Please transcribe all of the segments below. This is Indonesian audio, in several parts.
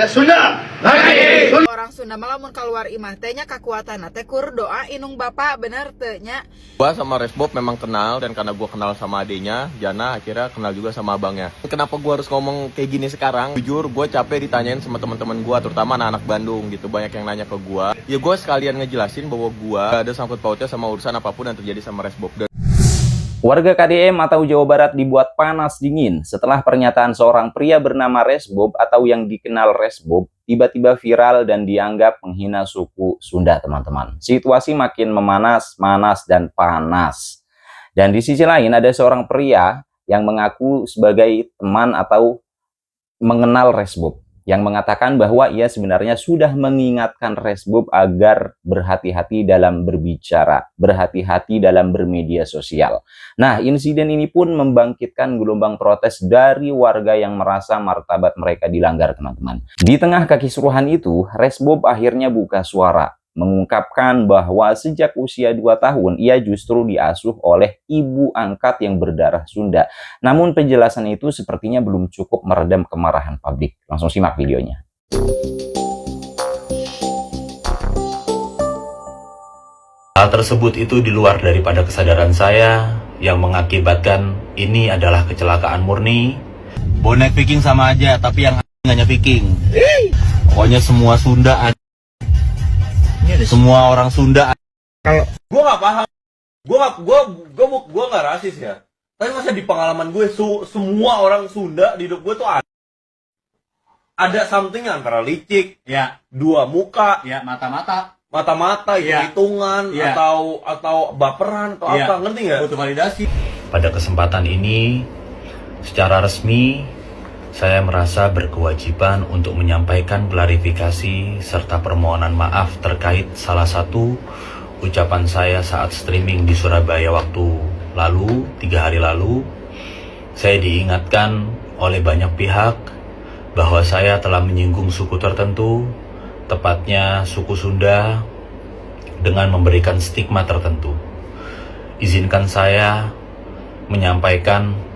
Sunda lagi. Orang Sunda malah mun keluar imah tehnya kekuatan teh kur doa inung bapak bener teh nya. Gua sama Resbob memang kenal, dan karena gua kenal sama adenya, Jana akhirnya kenal juga sama abangnya. Kenapa gua harus ngomong kayak gini sekarang? Jujur, gua capek ditanyain sama teman-teman gua, terutama anak-anak Bandung gitu. Banyak yang nanya ke gua. Ya gua sekalian ngejelasin bahwa gua gak ada sangkut pautnya sama urusan apapun yang terjadi sama Resbob. Warga KDM atau Jawa Barat dibuat panas dingin setelah pernyataan seorang pria bernama Resbob atau yang dikenal Resbob tiba-tiba viral dan dianggap menghina suku Sunda, teman-teman. Situasi makin memanas, dan panas. Dan di sisi lain ada seorang pria yang mengaku sebagai teman atau mengenal Resbob, yang mengatakan bahwa ia sebenarnya sudah mengingatkan Resbob agar berhati-hati dalam berbicara, berhati-hati dalam bermedia sosial. Nah, insiden ini pun membangkitkan gelombang protes dari warga yang merasa martabat mereka dilanggar, teman-teman. Di tengah kekisruhan itu, Resbob akhirnya buka suara, mengungkapkan bahwa sejak usia 2 tahun ia justru diasuh oleh ibu angkat yang berdarah Sunda. Namun penjelasan itu sepertinya belum cukup meredam kemarahan publik. Langsung simak videonya. Hal tersebut itu di luar daripada kesadaran saya, yang mengakibatkan ini adalah kecelakaan murni. Bonek Viking sama aja, tapi yang hanya Viking. Pokoknya semua Sunda, semua orang Sunda. Kalau gua nggak paham, gua nggak rasis ya. Tapi masa di pengalaman gue semua orang Sunda di hidup gue tuh ada something antara licik, ya, dua muka, ya, mata-mata, ya, hitungan, ya, atau baperan atau ya, apa, ngerti nggak? butuh validasi. Pada kesempatan ini, secara resmi, saya merasa berkewajiban untuk menyampaikan klarifikasi serta permohonan maaf terkait salah satu ucapan saya saat streaming di Surabaya waktu lalu, 3 hari lalu. Saya diingatkan oleh banyak pihak bahwa saya telah menyinggung suku tertentu, tepatnya suku Sunda, dengan memberikan stigma tertentu. Izinkan saya menyampaikan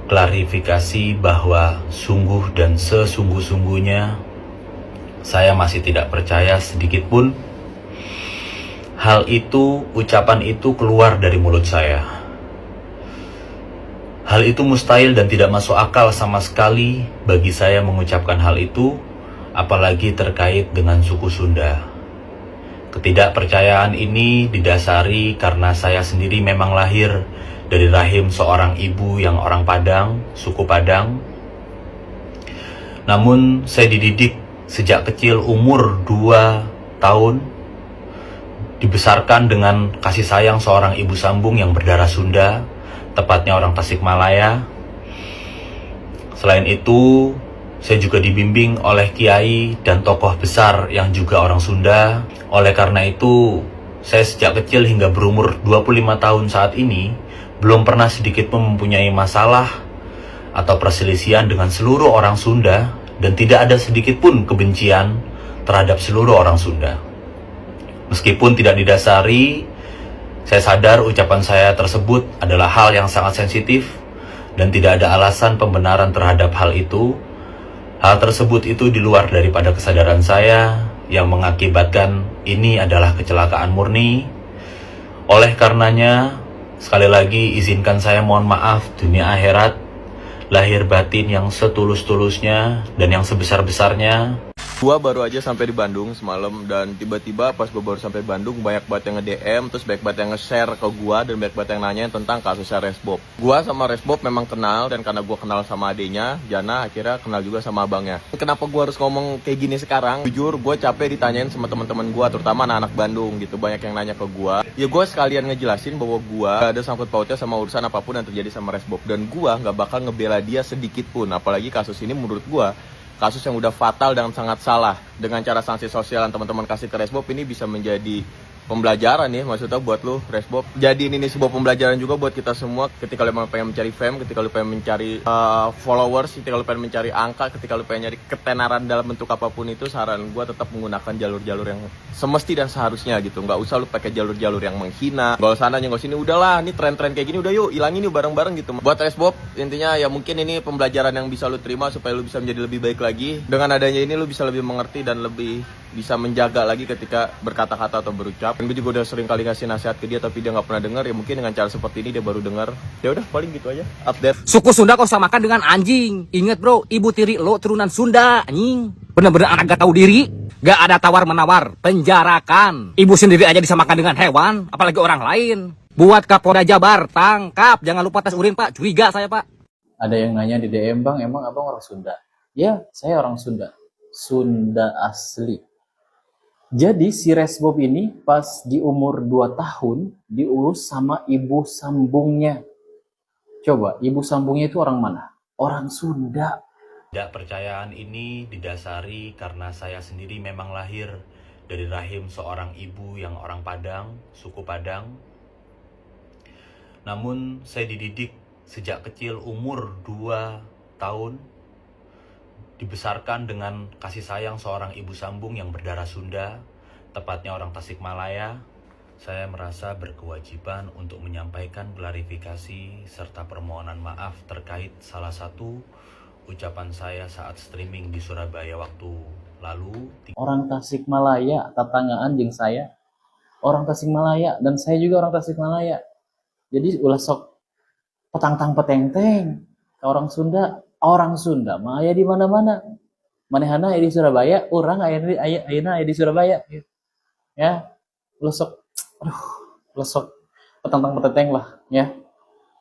klarifikasi bahwa sungguh dan sesungguh-sungguhnya saya masih tidak percaya sedikit pun hal itu, ucapan itu keluar dari mulut saya. Hal itu mustahil dan tidak masuk akal sama sekali bagi saya mengucapkan hal itu, apalagi terkait dengan suku Sunda. Ketidakpercayaan ini didasari karena saya sendiri memang lahir dari rahim seorang ibu yang orang Padang, suku Padang. Namun saya dididik sejak kecil umur 2 tahun, dibesarkan dengan kasih sayang seorang ibu sambung yang berdarah Sunda, tepatnya orang Tasikmalaya. Selain itu, saya juga dibimbing oleh kiai dan tokoh besar yang juga orang Sunda. Oleh karena itu, saya sejak kecil hingga berumur 25 tahun saat ini belum pernah sedikit pun mempunyai masalah atau perselisihan dengan seluruh orang Sunda, dan tidak ada sedikit pun kebencian terhadap seluruh orang Sunda. Meskipun tidak didasari, saya sadar ucapan saya tersebut adalah hal yang sangat sensitif dan tidak ada alasan pembenaran terhadap hal itu. Hal tersebut itu di luar daripada kesadaran saya, yang mengakibatkan ini adalah kecelakaan murni. Oleh karenanya, sekali lagi izinkan saya mohon maaf dunia akhirat, lahir batin yang setulus-tulusnya dan yang sebesar-besarnya. Gua baru aja sampai di Bandung semalam, dan tiba-tiba pas gua baru sampai Bandung banyak banget yang nge-DM, terus banyak banget yang nge-share ke gua, dan banyak banget yang nanyain tentang kasusnya Resbob. Gua sama Resbob memang kenal, dan karena gua kenal sama adenya, Jana akhirnya kenal juga sama abangnya. Kenapa gua harus ngomong kayak gini sekarang? Jujur, gua capek ditanyain sama teman-teman gua, terutama anak-anak Bandung gitu. Banyak yang nanya ke gua. Ya gua sekalian ngejelasin bahwa gua gak ada sangkut pautnya sama urusan apapun yang terjadi sama Resbob, dan gua gak bakal ngebela dia sedikit pun. Apalagi kasus ini menurut gua kasus yang udah fatal dan sangat salah. Dengan cara sanksi sosial yang teman-teman kasih ke Resbob ini bisa menjadi pembelajaran ya, maksudnya buat lu Resbob. Jadi ini sebuah pembelajaran juga buat kita semua ketika lu memang pengen mencari fame, ketika lu pengen mencari followers, ketika lu pengen mencari angka, ketika lu pengen nyari ketenaran dalam bentuk apapun itu, saran gue tetap menggunakan jalur-jalur yang semesti dan seharusnya gitu. Nggak usah lu pakai jalur-jalur yang menghina, nggak usah nanya, nggak sini, udahlah ini tren-tren kayak gini udah yuk ilangin yuk bareng-bareng gitu. Buat Resbob intinya ya mungkin ini pembelajaran yang bisa lu terima supaya lu bisa menjadi lebih baik lagi. Dengan adanya ini lu bisa lebih mengerti dan lebih bisa menjaga lagi ketika berkata-kata atau berucap. Dan gue juga udah sering kali ngasih nasihat ke dia tapi dia nggak pernah dengar. Ya mungkin dengan cara seperti ini dia baru dengar. Ya udah paling gitu aja update. Suku Sunda kau samakan dengan anjing. Ingat bro, ibu tiri lo turunan Sunda, anjing. Bener-bener anak gak tahu diri. Gak ada tawar-menawar, penjarakan. Ibu sendiri aja disamakan dengan hewan, apalagi orang lain. Buat Kapolda Jabar, tangkap. Jangan lupa tes urin pak, curiga saya pak. Ada yang nanya di DM, Bang, emang abang orang Sunda? Ya, saya orang Sunda. Sunda asli. Jadi si Resbob ini pas di umur 2 tahun diurus sama ibu sambungnya. Coba, ibu sambungnya itu orang mana? Orang Sunda. Ketidakpercayaan ini didasari karena saya sendiri memang lahir dari rahim seorang ibu yang orang Padang, suku Padang. Namun saya dididik sejak kecil umur 2 tahun, dibesarkan dengan kasih sayang seorang ibu sambung yang berdarah Sunda, tepatnya orang Tasikmalaya. Saya merasa berkewajiban untuk menyampaikan klarifikasi serta permohonan maaf terkait salah satu ucapan saya saat streaming di Surabaya waktu lalu. Orang Tasikmalaya, tetanggaan jeung saya. Orang Tasikmalaya, dan saya juga orang Tasikmalaya. Jadi ulah sok petang-tang peteng-teng. Orang Sunda mah aya di mana-mana. Manehana aya di Surabaya, orang ayeuna aya di Surabaya. Ya, ulah sok petang-tang peteng lah ya.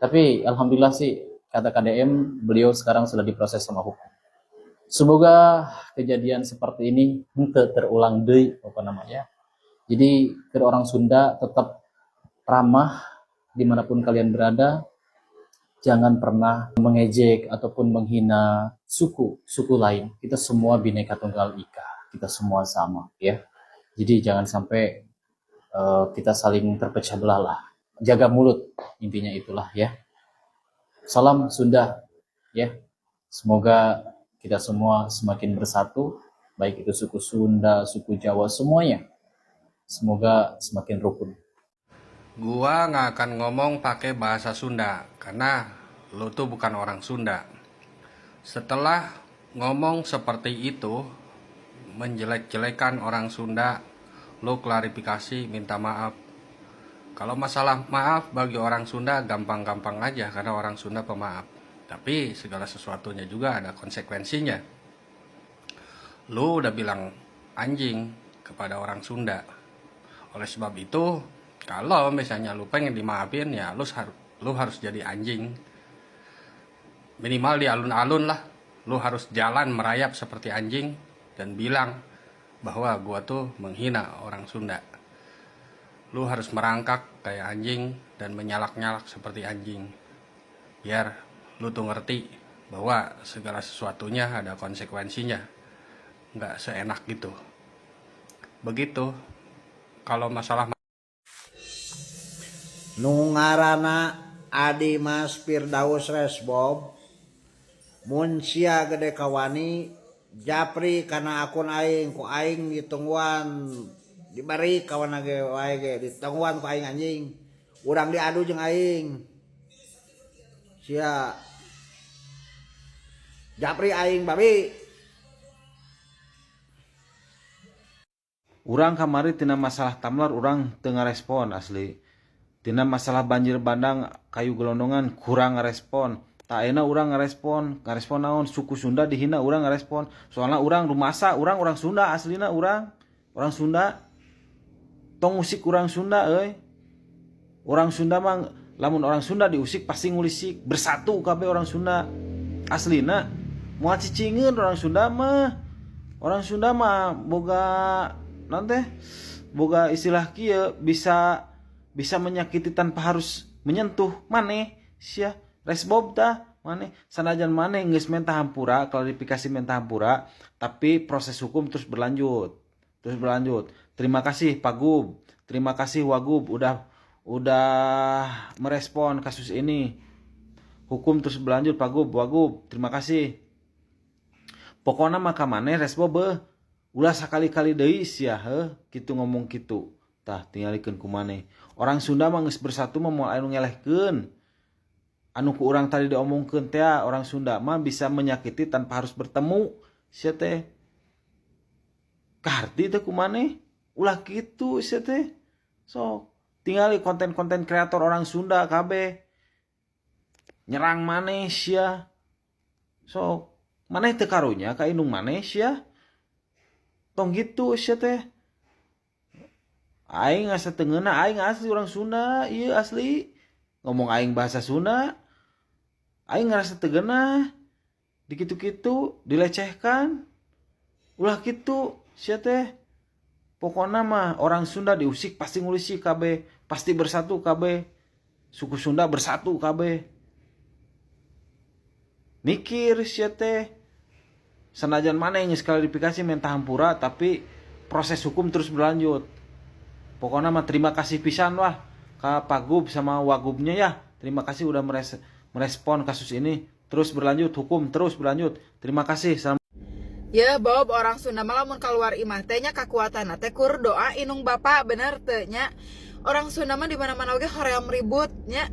Tapi alhamdulillah sih kata KDM beliau sekarang sudah diproses sama hukum. Semoga kejadian seperti ini henteu terulang deui apa namanya. Jadi ke orang Sunda tetap ramah dimanapun kalian berada. Jangan pernah mengejek ataupun menghina suku lain. Kita semua Bhinneka Tunggal Ika. Kita semua sama ya. Jadi jangan sampai kita saling terpecah belah lah. Jaga mulut, intinya itulah ya. Salam Sunda ya. Semoga kita semua semakin bersatu, baik itu suku Sunda, suku Jawa, semuanya. Semoga semakin rukun. Gua nggak akan ngomong pakai bahasa Sunda karena lo tuh bukan orang Sunda. Setelah ngomong seperti itu, menjelek-jelekan orang Sunda, lo klarifikasi, minta maaf. Kalau masalah maaf bagi orang Sunda gampang-gampang aja karena orang Sunda pemaaf. Tapi segala sesuatunya juga ada konsekuensinya. Lo udah bilang anjing kepada orang Sunda. Oleh sebab itu, kalau misalnya lu pengen dimaafin ya lu harus jadi anjing. Minimal di alun-alun lah. Lu harus jalan merayap seperti anjing dan bilang bahwa gua tuh menghina orang Sunda. Lu harus merangkak kayak anjing dan menyalak-nyalak seperti anjing. Biar lu tuh ngerti bahwa segala sesuatunya ada konsekuensinya. Nggak seenak gitu. Begitu. Kalau masalah nu ngaranna Adi Mas Firdaus Resbob mun sia gede kawani japri kana akun aing ku aing ditungguan dibari kawan ge wae ge ditungguan ku aing anjing urang diadu jeung aing sia japri aing babi. Urang kamari tina masalah tamlar urang teu ngarespon asli. Tina masalah banjir bandang kayu gelondongan kurang ngarespon. Tak enak urang ngarespon naon suku Sunda dihina urang ngarespon. Soalnya urang rumasa, urang Sunda aslina urang Sunda. Tong usik urang Sunda euy. Urang Sunda mah lamun orang Sunda diusik pasti ngulisik bersatu kabeh orang Sunda. Aslina moal cicingeun orang Sunda mah. Orang Sunda mah boga nanti boga istilah kieu bisa menyakiti tanpa harus menyentuh maneh sia Resbob tah maneh sanajan maneh geus menta hampura klarifikasi menta hampura tapi proses hukum terus berlanjut terus berlanjut. Terima kasih Pak Gub, terima kasih Wagub udah merespon kasus ini. Hukum terus berlanjut Pak Gub, Wagub, terima kasih. Pokoknya maka maneh resbob ulah sakali-kali deui sia kitu ngomong kitu. Tah tingalikeun ku maneh. Orang Sunda mah geus bersatu mah moal anu ngelehkeun. Anu ku urang tadi diomongkeun teh orang Sunda mah bisa menyakiti tanpa harus bertemu. Sia teh. Karti teh ku maneh. Ulah kitu sia teh. Sok tingali konten-konten kreator orang Sunda kabeh. Nyerang maneh sia. Sok maneh teu karunya ka indung maneh sia. Tong gitu sia teh. Aing asa tengeuna aing asli orang Sunda, ieu asli. Ngomong aing bahasa Sunda. Aing ngerasa tegenah. Dikitu-kitu dilecehkan. Ulah kitu sia teh. Pokona mah orang Sunda diusik pasti ngulisi kabeh, pasti bersatu kabeh. Suku Sunda bersatu kabeh. Mikir sia teh. Sanajan mana yang klarifikasi minta hampura tapi proses hukum terus berlanjut. Pokoknya mah terima kasih pisan lah ke Pak Gub sama Wagubnya ya. Terima kasih udah merespon kasus ini. Terus berlanjut, hukum terus berlanjut. Terima kasih. Ya Bob, orang Sunda mah lamun keluar imah teh nya kakuatan teh kur doa inung bapak bener teh nya. Orang Sunda mah di mana-mana oge hoream ribut nya.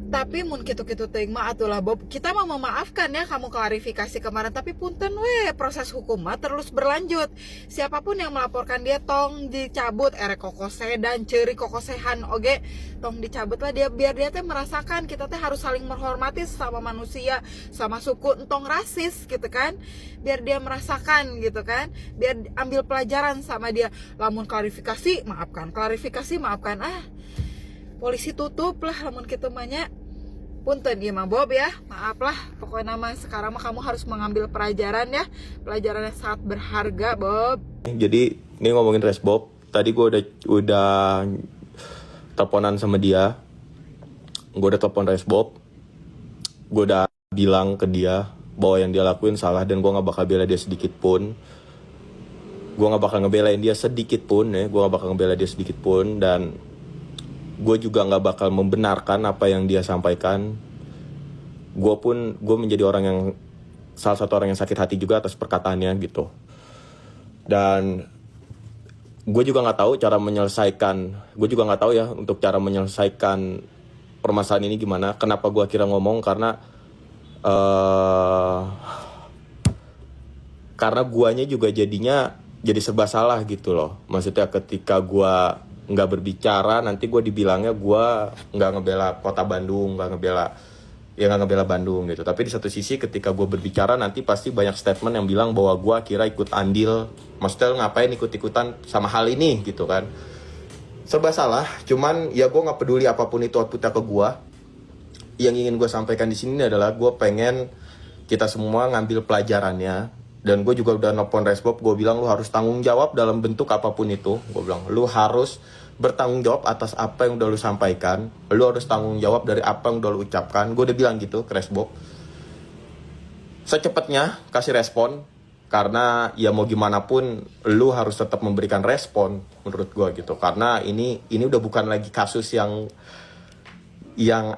Tapi mun kitu-kitu teuing mah atulah Bob, kita mah memaafkan ya kamu klarifikasi kemarin, tapi punten we proses hukum mah terus berlanjut. Siapapun yang melaporkan dia tong dicabut, erek kokose dan ceuri kokosehan oge tong dicabut lah dia, biar dia teh merasakan kita teh harus saling menghormati sama manusia, sama suku, entong rasis gitu kan. Biar dia merasakan gitu kan, biar ambil pelajaran sama dia. Lamun klarifikasi maafkan, polisi tutup lah lamun kitu mah nya. Punten ieu mah Bob ya, maaf lah. Pokoknya mah sekarang mah kamu harus mengambil pelajaran ya, pelajaran yang sangat berharga Bob. Jadi ini ngomongin resbob, tadi gue udah teleponan sama dia. Gue udah telepon resbob. Gue udah bilang ke dia bahwa yang dia lakuin salah dan gue gak bakal bela dia sedikit pun. Gue gak bakal ngebelain dia sedikit pun ya, dan gue juga gak bakal membenarkan apa yang dia sampaikan. Gue menjadi salah satu orang yang sakit hati juga atas perkataannya gitu. Dan gue juga gak tahu cara menyelesaikan, untuk cara menyelesaikan permasalahan ini gimana. Kenapa gue akhirnya ngomong, karena guanya juga jadi serba salah gitu loh. Maksudnya ketika gue nggak berbicara, nanti gue dibilangnya gue nggak ngebela kota Bandung, nggak ngebela Bandung gitu. Tapi di satu sisi ketika gue berbicara nanti pasti banyak statement yang bilang bahwa gue kira ikut andil, maksudnya ngapain ikut-ikutan sama hal ini gitu kan. Serba salah, cuman ya gue nggak peduli apapun itu outputnya ke gue. Yang ingin gue sampaikan di sini adalah gue pengen kita semua ngambil pelajarannya. Dan gue juga udah nelfon resbob, gue bilang lu harus tanggung jawab dalam bentuk apapun itu. Gue bilang lu harus bertanggung jawab atas apa yang udah lu sampaikan. Lu harus tanggung jawab dari apa yang udah lu ucapkan. Gue udah bilang gitu ke resbob. Secepatnya kasih respon. Karena ya mau gimana pun lu harus tetap memberikan respon menurut gue gitu. Karena ini udah bukan lagi kasus yang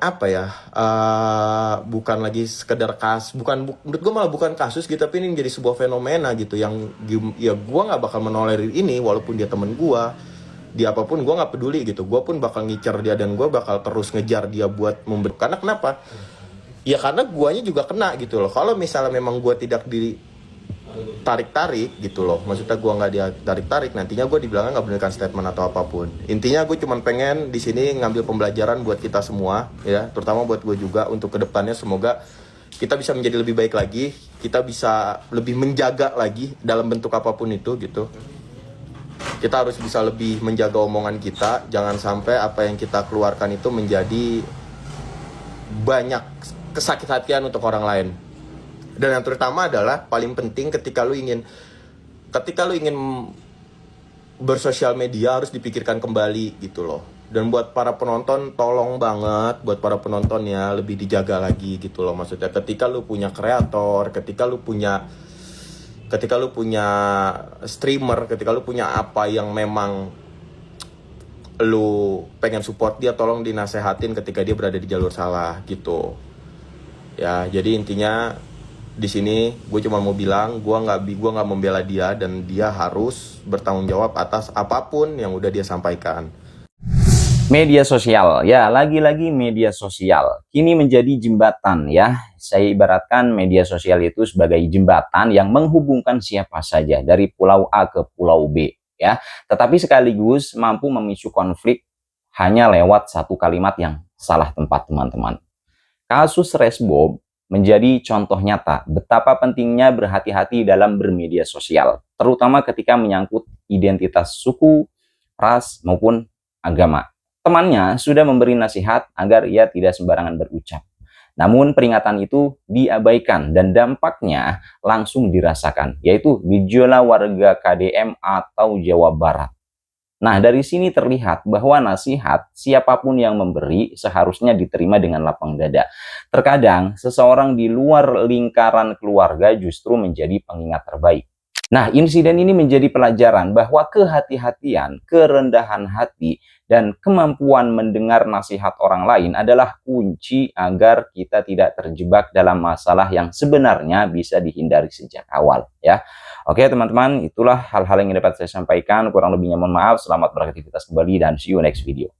apa ya, bukan lagi sekedar menurut gue malah bukan kasus gitu, tapi ini menjadi sebuah fenomena gitu yang ya gue nggak bakal menolerir ini walaupun dia temen gue, dia apapun gue nggak peduli gitu. Gue pun bakal ngincer dia dan gue bakal terus ngejar dia buat memberi. Karena kenapa? Ya karena guanya juga kena gitu loh. Kalau misalnya memang gue tidak ditarik-tarik gitu loh, maksudnya gue nggak dia tarik-tarik, nantinya gue dibilangnya nggak berikan statement atau apapun. Intinya gue cuma pengen di sini ngambil pembelajaran buat kita semua ya, terutama buat gue juga untuk kedepannya. Semoga kita bisa menjadi lebih baik lagi, kita bisa lebih menjaga lagi dalam bentuk apapun itu gitu. Kita harus bisa lebih menjaga omongan kita, jangan sampai apa yang kita keluarkan itu menjadi banyak kesakit-hatian untuk orang lain. Dan yang terutama adalah paling penting ketika lu ingin bersosial media harus dipikirkan kembali gitu loh. Dan buat para penonton, tolong banget buat para penonton ya lebih dijaga lagi gitu loh. Maksudnya ketika lu punya kreator, ketika lu punya ketika lu punya streamer, ketika lu punya apa yang memang lu pengen support dia, tolong dinasehatin ketika dia berada di jalur salah gitu. Ya, jadi intinya di sini gue cuma mau bilang gue nggak membela dia, dan dia harus bertanggung jawab atas apapun yang udah dia sampaikan. Media sosial, ya lagi-lagi media sosial kini menjadi jembatan ya. Saya ibaratkan media sosial itu sebagai jembatan yang menghubungkan siapa saja dari pulau A ke pulau B ya. Tetapi sekaligus mampu memicu konflik hanya lewat satu kalimat yang salah tempat, teman-teman. Kasus Resbob menjadi contoh nyata betapa pentingnya berhati-hati dalam bermedia sosial, terutama ketika menyangkut identitas suku, ras, maupun agama. Temannya sudah memberi nasihat agar ia tidak sembarangan berucap. Namun peringatan itu diabaikan dan dampaknya langsung dirasakan, yaitu gejolak warga KDM atau Jawa Barat. Nah, dari sini terlihat bahwa nasihat siapapun yang memberi seharusnya diterima dengan lapang dada. Terkadang seseorang di luar lingkaran keluarga justru menjadi pengingat terbaik. Nah, insiden ini menjadi pelajaran bahwa kehati-hatian, kerendahan hati, dan kemampuan mendengar nasihat orang lain adalah kunci agar kita tidak terjebak dalam masalah yang sebenarnya bisa dihindari sejak awal ya. Oke teman-teman, itulah hal-hal yang dapat saya sampaikan. Kurang lebihnya mohon maaf. Selamat beraktivitas kembali dan see you next video.